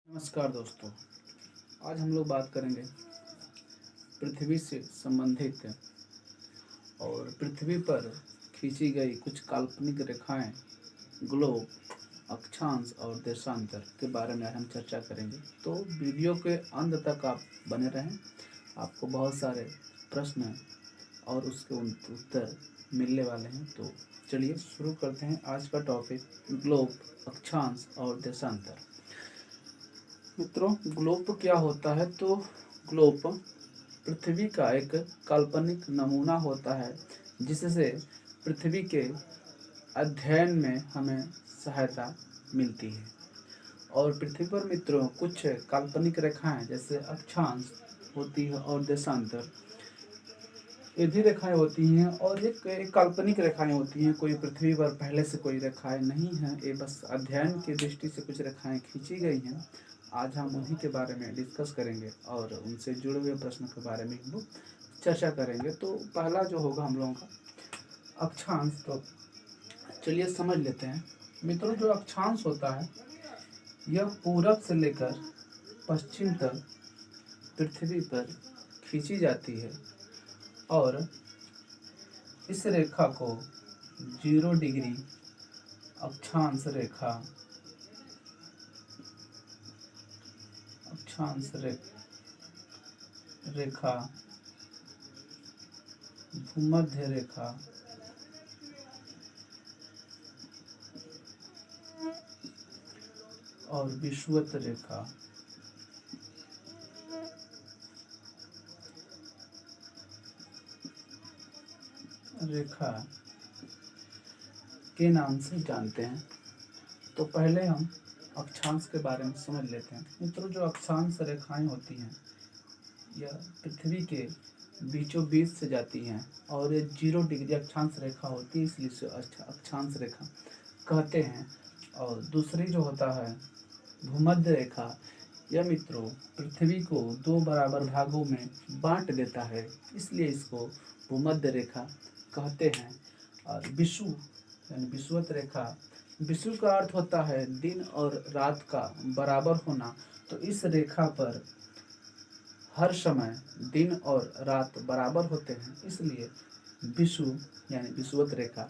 नमस्कार दोस्तों। आज हम लोग बात करेंगे पृथ्वी से संबंधित और पृथ्वी पर खींची गई कुछ काल्पनिक रेखाएं, ग्लोब, अक्षांश और देशांतर के बारे में हम चर्चा करेंगे। तो वीडियो के अंत तक आप बने रहें। आपको बहुत सारे प्रश्न और उसके उत्तर मिलने वाले हैं। तो चलिए शुरू करते हैं। आज का टॉपिक ग्लोब, अक्षांश और देशांतर। मित्रों, ग्लोब क्या होता है? तो ग्लोब पृथ्वी का एक काल्पनिक नमूना होता है जिससे पृथ्वी के अध्ययन में हमें सहायता मिलती है। और पृथ्वी पर मित्रों कुछ काल्पनिक रेखाएं जैसे अक्षांश होती है और देशांतर, ये भी रेखाएं होती हैं। और एक काल्पनिक रेखाएं होती हैं। कोई पृथ्वी पर पहले से कोई रेखाएं नहीं हैं, ये बस अध्ययन की दृष्टि से कुछ रेखाएं खींची गई हैं। आज हम उन्हीं के बारे में डिस्कस करेंगे और उनसे जुड़े हुए प्रश्नों के बारे में हम लोग चर्चा करेंगे। तो पहला जो होगा हम लोगों का अक्षांश। तो चलिए समझ लेते हैं। मित्रों, जो अक्षांश होता है यह पूरब से लेकर पश्चिम तक पृथ्वी पर खींची जाती है और इस रेखा को 0 डिग्री अक्षांश रेखा, भूमध्य रेखा और विषुवत रेखा के नाम से जानते हैं। तो पहले हम अक्षांश के बारे में समझ लेते हैं। मित्रों, जो अक्षांश रेखाएं होती हैं यह पृथ्वी के बीचों बीच से जाती हैं और ये 0 डिग्री अक्षांश रेखा होती है, इसलिए इसे अक्षांश रेखा कहते हैं। और दूसरी जो होता है भूमध्य रेखा, यह मित्रों पृथ्वी को 2 बराबर भागों में बांट देता है, इसलिए इसको भूमध्य रेखा कहते हैं। और विषुव यानी विषुवत रेखा, विषुव का अर्थ होता है दिन और रात का बराबर होना। तो इस रेखा पर हर समय दिन और रात बराबर होते हैं, इसलिए विषुव यानी विषुवत रेखा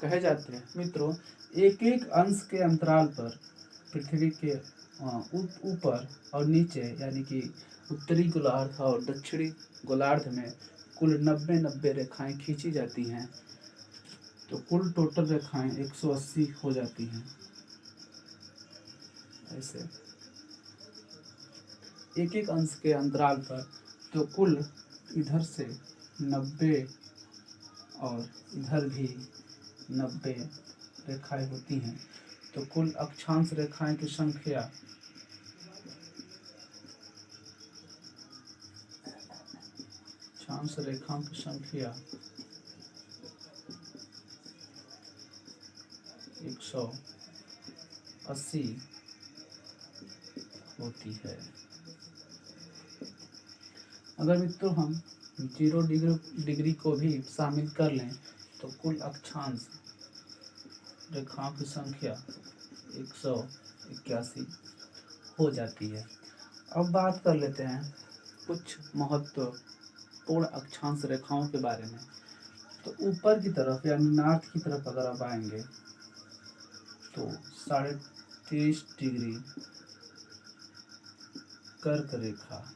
कहे जाते हैं। मित्रों, एक एक अंश के अंतराल पर पृथ्वी के ऊपर और नीचे यानी कि उत्तरी गोलार्ध और दक्षिणी गोलार्ध में कुल 90 रेखाएं खींची जाती हैं। तो कुल टोटल रेखाएं 180 हो जाती हैं। ऐसे एक एक अंश के अंतराल पर तो कुल इधर से 90 और इधर भी 90 रेखाएं होती हैं। तो कुल अक्षांश रेखाएं की संख्या 180 होती है। अगर मित्रों हम 0 डिग्री को भी शामिल कर लें तो कुल अक्षांश रेखाओं की संख्या 181 हो जाती है। अब बात कर लेते हैं कुछ महत्वपूर्ण अक्षांश रेखाओं के बारे में। तो ऊपर की तरफ यानी नॉर्थ की तरफ अगर आप आएंगे तो 23.5 डिग्री कर्क रेखा,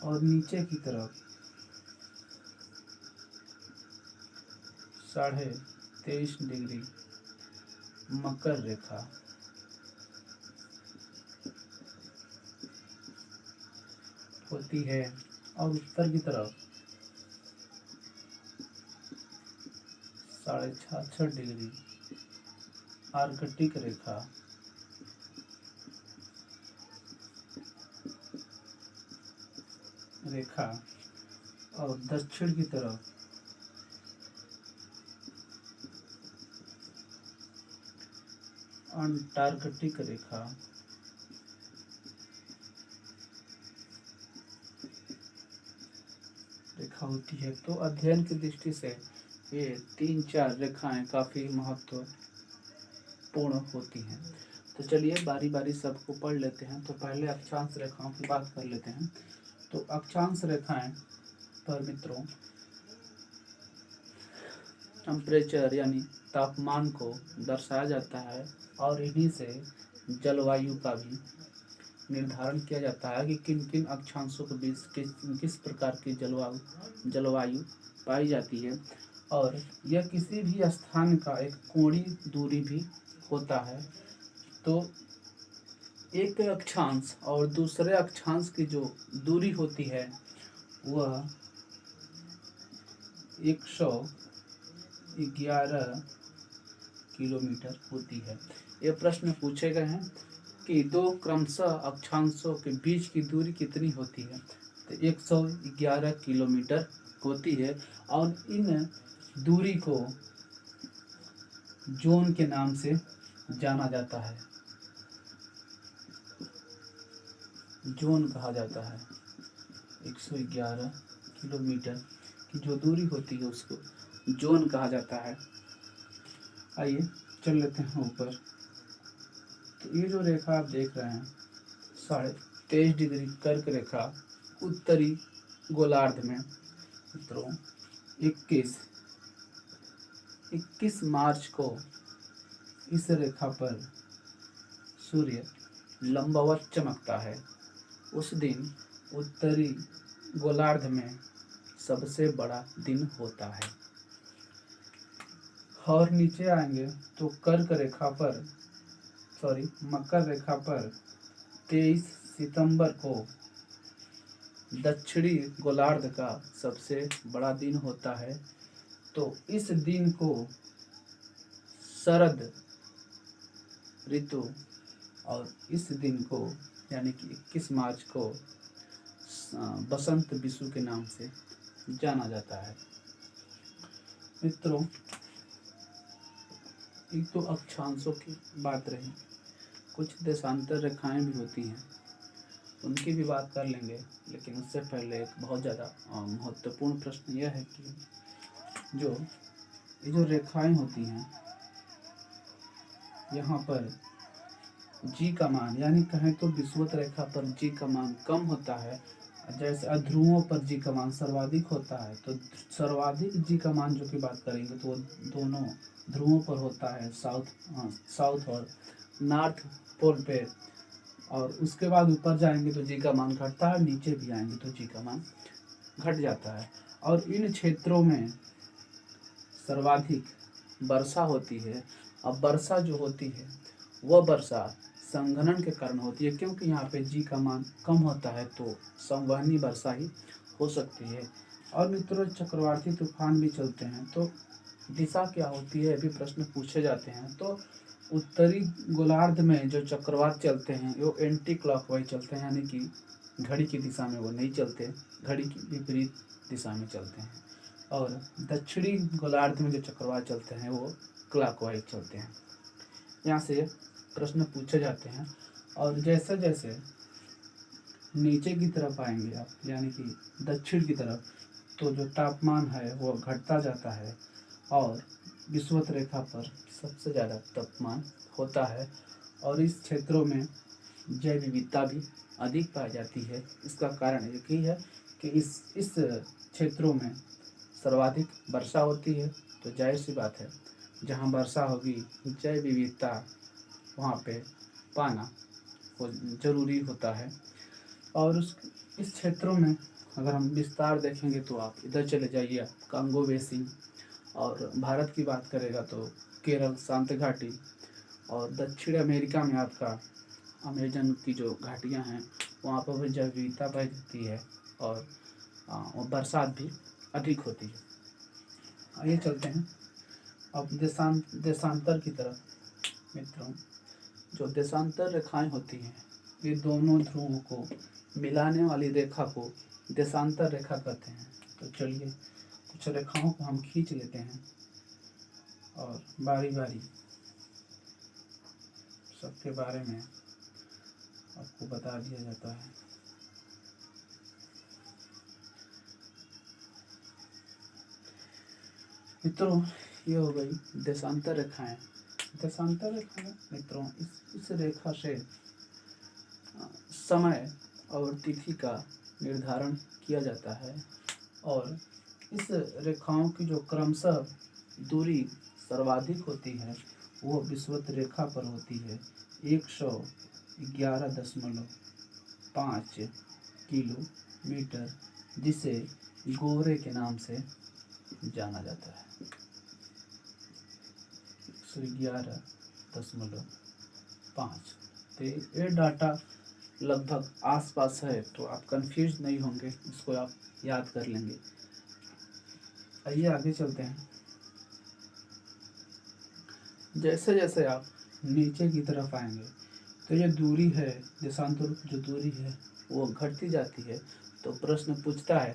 और नीचे की तरफ 23.5 डिग्री मकर रेखा होती है। और उत्तर की तरफ 66.5 डिग्री आर्कटिक रेखा और दक्षिण की तरफ 'अंटार्कटिक रेखा होती है। तो अध्ययन की दृष्टि से ये 3-4 रेखाएं काफी महत्व पूर्ण होती हैं। तो चलिए बारी बारी सबको पढ़ लेते हैं। तो पहले अक्षांश रेखाओं की बात कर लेते हैं। तो अक्षांश रेखाएं पर मित्रों टेम्परेचर यानी तापमान को दर्शाया जाता है और इन्हीं से जलवायु का भी निर्धारण किया जाता है कि किन किन अक्षांशों के बीच किस प्रकार की जलवायु पाई जाती है। और यह किसी भी स्थान का एक कोणीय दूरी भी होता है। तो एक अक्षांश और दूसरे अक्षांश की जो दूरी होती है वह 111 किलोमीटर होती है। ये प्रश्न पूछे गए हैं कि दो क्रमशः अक्षांशों के बीच की दूरी कितनी होती है। तो 111 किलोमीटर होती है और इन दूरी को जोन के नाम से जाना जाता है। जोन कहा जाता है। 111 किलोमीटर की जो दूरी होती है उसको जोन कहा जाता है। आइए चल लेते हैं ऊपर। तो ये जो रेखा आप देख रहे हैं 23.5 डिग्री कर्क रेखा उत्तरी गोलार्ध में मित्रों 21 मार्च को इस रेखा पर सूर्य लंबवत चमकता है। उस दिन उत्तरी गोलार्ध में सबसे बड़ा दिन होता है। और नीचे आएंगे तो मकर रेखा पर 23 सितंबर को दक्षिणी गोलार्ध का सबसे बड़ा दिन होता है। तो इस दिन को शरद ऋतु और इस दिन को यानी कि 21 मार्च को बसंत विषु के नाम से जाना जाता है। मित्रों एक तो अक्षांशों की बात रही, कुछ देशांतर रेखाएं भी होती हैं, उनकी भी बात कर लेंगे। लेकिन उससे पहले एक बहुत ज़्यादा महत्वपूर्ण प्रश्न यह है कि ये जो रेखाएं होती हैं यहाँ पर जी का मान यानी कहें तो विषुवत रेखा पर जी का मान कम होता है। जैसे ध्रुवों पर जी का मान सर्वाधिक होता है। तो सर्वाधिक जी का मान जो की बात करेंगे तो वो दोनों ध्रुवों पर होता है, साउथ और नॉर्थ पोल पे। और उसके बाद ऊपर जाएंगे तो जी का मान घटता है, नीचे भी आएंगे तो जी का मान घट जाता है। और इन क्षेत्रों में सर्वाधिक वर्षा होती है। अब वर्षा जो होती है वह वर्षा संघनन के कारण होती है, क्योंकि यहाँ पे जी का मान कम होता है तो संवहनी वर्षा ही हो सकती है। और मित्रों चक्रवाती तूफान भी चलते हैं तो दिशा क्या होती है, अभी प्रश्न पूछे जाते हैं। तो उत्तरी गोलार्ध में जो चक्रवात चलते हैं वो एंटी क्लॉकवाइज चलते हैं, यानी कि घड़ी की दिशा में वो नहीं चलते, घड़ी की विपरीत दिशा में चलते हैं। और दक्षिणी गोलार्ध में जो चक्रवात चलते हैं वो क्लॉकवाइज चलते हैं। यहाँ से प्रश्न पूछे जाते हैं। और जैसे जैसे नीचे की तरफ आएंगे आप यानी कि दक्षिण की तरफ, तो जो तापमान है वो घटता जाता है और विषुवत रेखा पर सबसे ज़्यादा तापमान होता है। और इस क्षेत्रों में जैव विविधता भी अधिक पाई जाती है। इसका कारण एक ही है कि इस क्षेत्रों में सर्वाधिक वर्षा होती है। तो जाहिर सी बात है जहाँ वर्षा होगी जैव विविधता वहाँ पे पाना जरूरी होता है। और इस क्षेत्रों में अगर हम विस्तार देखेंगे तो आप इधर चले जाइए कांगो बेसिन, और भारत की बात करेगा तो केरल शांत घाटी, और दक्षिण अमेरिका में आपका अमेजन की जो घाटियाँ हैं वहाँ पर भी जैव विविधता पाई जाती है और बरसात भी अधिक होती है। आइए चलते हैं अब देशांतर की तरफ। मित्रों जो देशांतर रेखाएं होती हैं ये दोनों ध्रुवों को मिलाने वाली रेखा को देशांतर रेखा कहते हैं। तो चलिए कुछ रेखाओं को हम खींच लेते हैं और बारी बारी सबके बारे में आपको बता दिया जाता है। मित्रों ये हो गई देशांतर रेखाएं। देशांतर रेखा में मित्रों इस रेखा से समय और तिथि का निर्धारण किया जाता है और इस रेखाओं की जो क्रमशः दूरी सर्वाधिक होती है वो विषुवत रेखा पर होती है 111.5 किलोमीटर, जिसे गोरे के नाम से जाना जाता है। 111.5। तो ये डाटा लगभग आसपास है, तो आप कंफ्यूज नहीं होंगे, इसको आप याद कर लेंगे। आइए आगे चलते हैं। जैसे जैसे आप नीचे की तरफ आएंगे तो ये दूरी है, देशांतरों की जो दूरी है वो घटती जाती है। तो प्रश्न पूछता है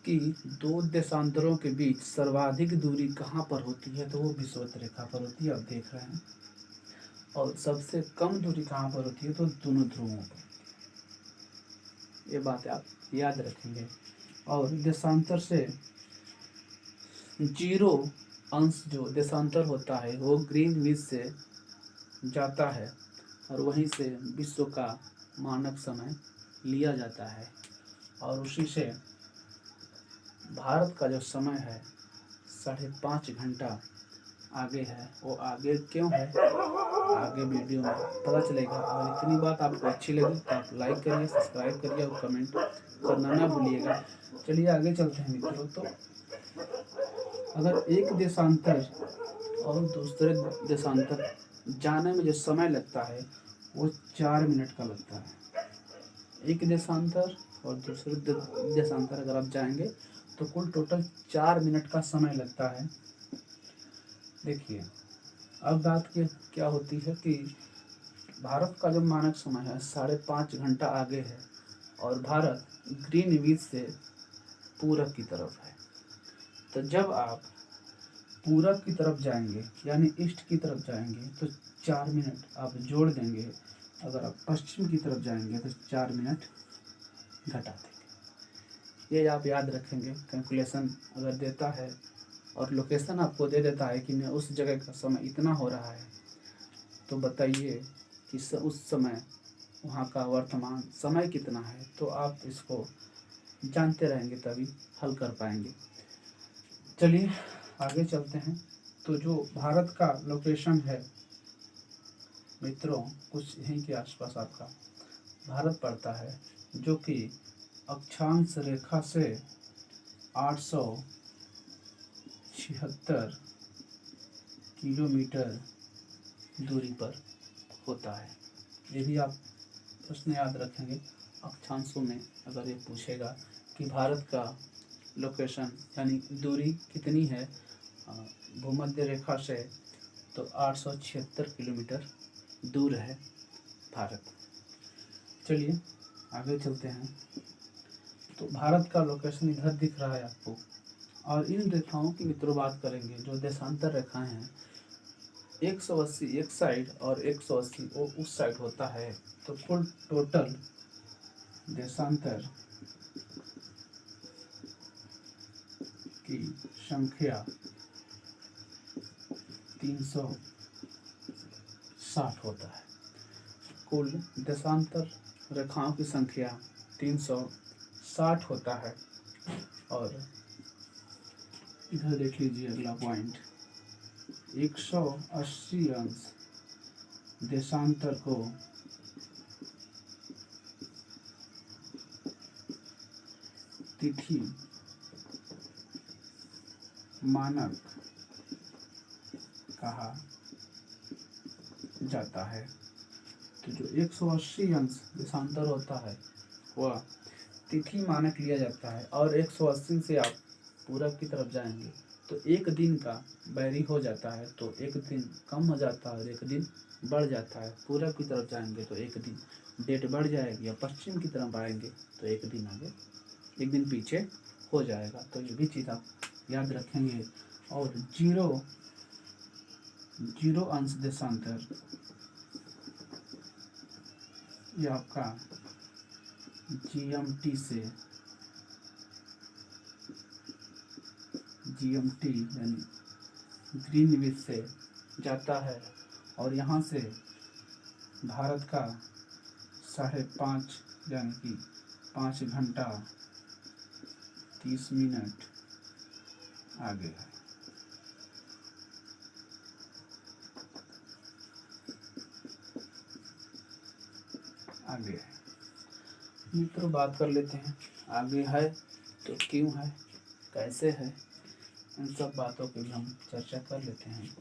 कि दो देशांतरों के बीच सर्वाधिक दूरी कहाँ पर होती है, तो वो विषुवत रेखा पर होती है, आप देख रहे हैं। और सबसे कम दूरी कहाँ पर होती है, तो दोनों ध्रुवों पर। ये बात आप याद रखेंगे। और देशांतर से 0 अंश जो देशांतर होता है वो ग्रीनविच से जाता है और वहीं से विश्व का मानक समय लिया जाता है। और उसी से भारत का जो समय है 5.5 घंटा आगे है। वो आगे क्यों है, आगे वीडियो में पता चलेगा। और इतनी बात आपको अच्छी लगी तो आप लाइक करिए, सब्सक्राइब करिए और कमेंट करना ना भूलिएगा। चलिए आगे चलते हैं मित्रों। तो अगर एक देशांतर और दूसरे देशांतर जाने में जो समय लगता है वो 4 मिनट का लगता है। एक देशांतर और दूसरे देशांतर अगर आप जाएंगे तो कुल टोटल 4 मिनट का समय लगता है। देखिए अब बात क्या होती है कि भारत का जो मानक समय है 5.5 घंटा आगे है और भारत ग्रीनविच से पूरब की तरफ है। तो जब आप पूरब की तरफ जाएंगे यानी ईस्ट की तरफ जाएंगे तो 4 मिनट आप जोड़ देंगे। अगर आप पश्चिम की तरफ जाएंगे तो 4 मिनट घटा देंगे। ये आप याद रखेंगे। कैलकुलेशन अगर देता है और लोकेशन आपको दे देता है कि मैं उस जगह का समय इतना हो रहा है, तो बताइए कि उस समय वहाँ का वर्तमान समय कितना है, तो आप इसको जानते रहेंगे तभी हल कर पाएंगे। चलिए आगे चलते हैं। तो जो भारत का लोकेशन है मित्रों कुछ यहीं के आसपास आपका भारत पड़ता है, जो कि अक्षांश रेखा से 876 किलोमीटर दूरी पर होता है। ये भी आप प्रश्न याद रखेंगे। अक्षांशों में अगर ये पूछेगा कि भारत का लोकेशन यानी दूरी कितनी है भूमध्य रेखा से, तो 876 किलोमीटर दूर है भारत। चलिए आगे चलते हैं। तो भारत का लोकेशन इधर दिख रहा है आपको। और इन रेखाओं की मित्रों बात करेंगे जो देशांतर रेखाएं हैं, 180 एक साइड और 180 वो उस साइड होता है। तो कुल टोटल देशांतर की संख्या 360 होता है। कुल देशांतर रेखाओं की संख्या 360 होता है। और इधर देख लीजिए अगला पॉइंट, 180 अंश देशांतर को तिथि मानक कहा जाता है। तो जो 180 अंश देशांतर होता है वह तिथि मानक लिया जाता है। और 180 से आप पूरब की तरफ जाएंगे तो एक दिन का बैरी हो जाता है, तो एक दिन कम हो जाता है और एक दिन बढ़ जाता है। पूरब की तरफ जाएंगे तो एक दिन डेट बढ़ जाएगी, या पश्चिम की तरफ आएंगे तो एक दिन आगे एक दिन पीछे हो जाएगा। तो ये भी चीज़ आप याद रखेंगे। और जीरो अंश देशांतर ये आपका जीएमटी यानी ग्रीनविच से जाता है और यहाँ से भारत का 5:30 यानी कि 5 घंटा 30 मिनट आगे है। आगे है मित्रों, बात कर लेते हैं आगे है तो क्यों है, कैसे है, इन सब बातों की भी हम चर्चा कर लेते हैं।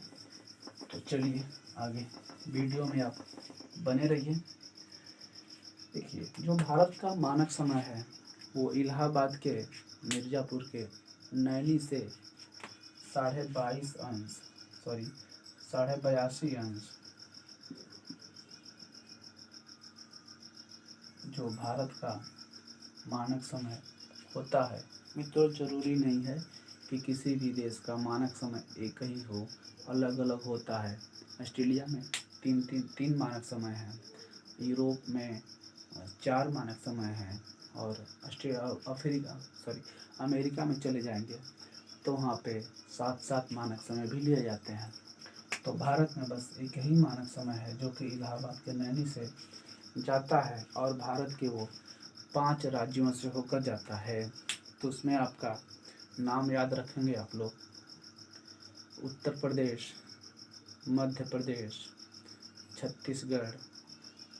तो चलिए आगे वीडियो में आप बने रहिए। देखिए, जो भारत का मानक समय है वो इलाहाबाद के मिर्ज़ापुर के नैनी से 82.5 जो भारत का मानक समय होता है। मित्रों, जरूरी नहीं है कि किसी भी देश का मानक समय एक ही हो, अलग अलग होता है। ऑस्ट्रेलिया में तीन मानक समय हैं, यूरोप में 4 मानक समय हैं और अमेरिका में चले जाएंगे तो वहाँ पे 7 मानक समय भी लिए जाते हैं। तो भारत में बस एक ही मानक समय है जो कि इलाहाबाद के नैनी से जाता है और भारत के वो 5 राज्यों से होकर जाता है। तो उसमें आपका नाम याद रखेंगे आप लोग, उत्तर प्रदेश, मध्य प्रदेश, छत्तीसगढ़,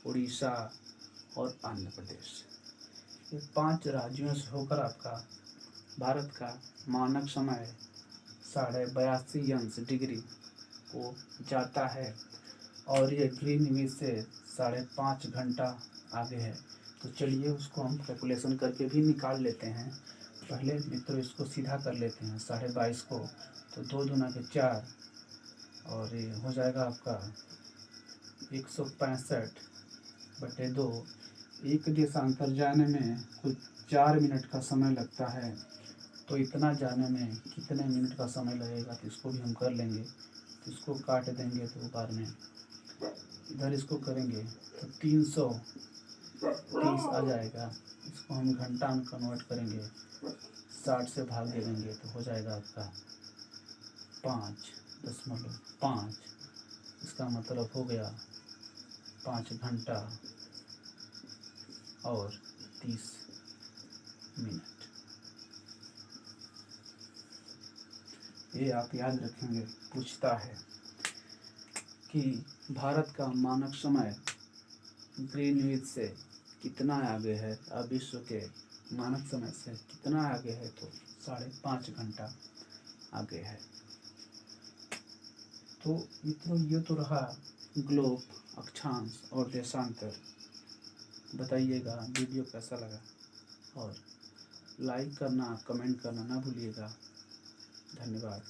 उड़ीसा और आंध्र प्रदेश। ये 5 राज्यों से होकर आपका भारत का मानक समय 82.5 को जाता है और ये ग्रीनविच से 5.5 घंटा आगे है। तो चलिए उसको हम कैलकुलेशन करके भी निकाल लेते हैं। पहले मित्रों इसको सीधा कर लेते हैं 22.5 को, तो 2 दूना के 4 और ये हो जाएगा आपका 165/2। एक देशांतर जाने में कुछ 4 मिनट का समय लगता है। तो इतना जाने में कितने मिनट का समय लगेगा तो इसको भी हम कर लेंगे। तो इसको काट देंगे 2 बार में, इधर इसको करेंगे तो 330 आ जाएगा। इसको हम घंटा में कन्वर्ट करेंगे, 60 से भाग दे देंगे तो हो जाएगा आपका 5.5। इसका मतलब हो गया 5 घंटा और 30 मिनट। ये आप याद रखेंगे। पूछता है कि भारत का मानक समय ग्रीनविच से कितना आगे है, अब विश्व के मानक समय से कितना आगे है, तो 5.5 घंटा आगे है। तो मित्रों, ये तो रहा ग्लोब, अक्षांश और देशांतर। बताइएगा वीडियो कैसा लगा और लाइक करना, कमेंट करना ना भूलिएगा। धन्यवाद।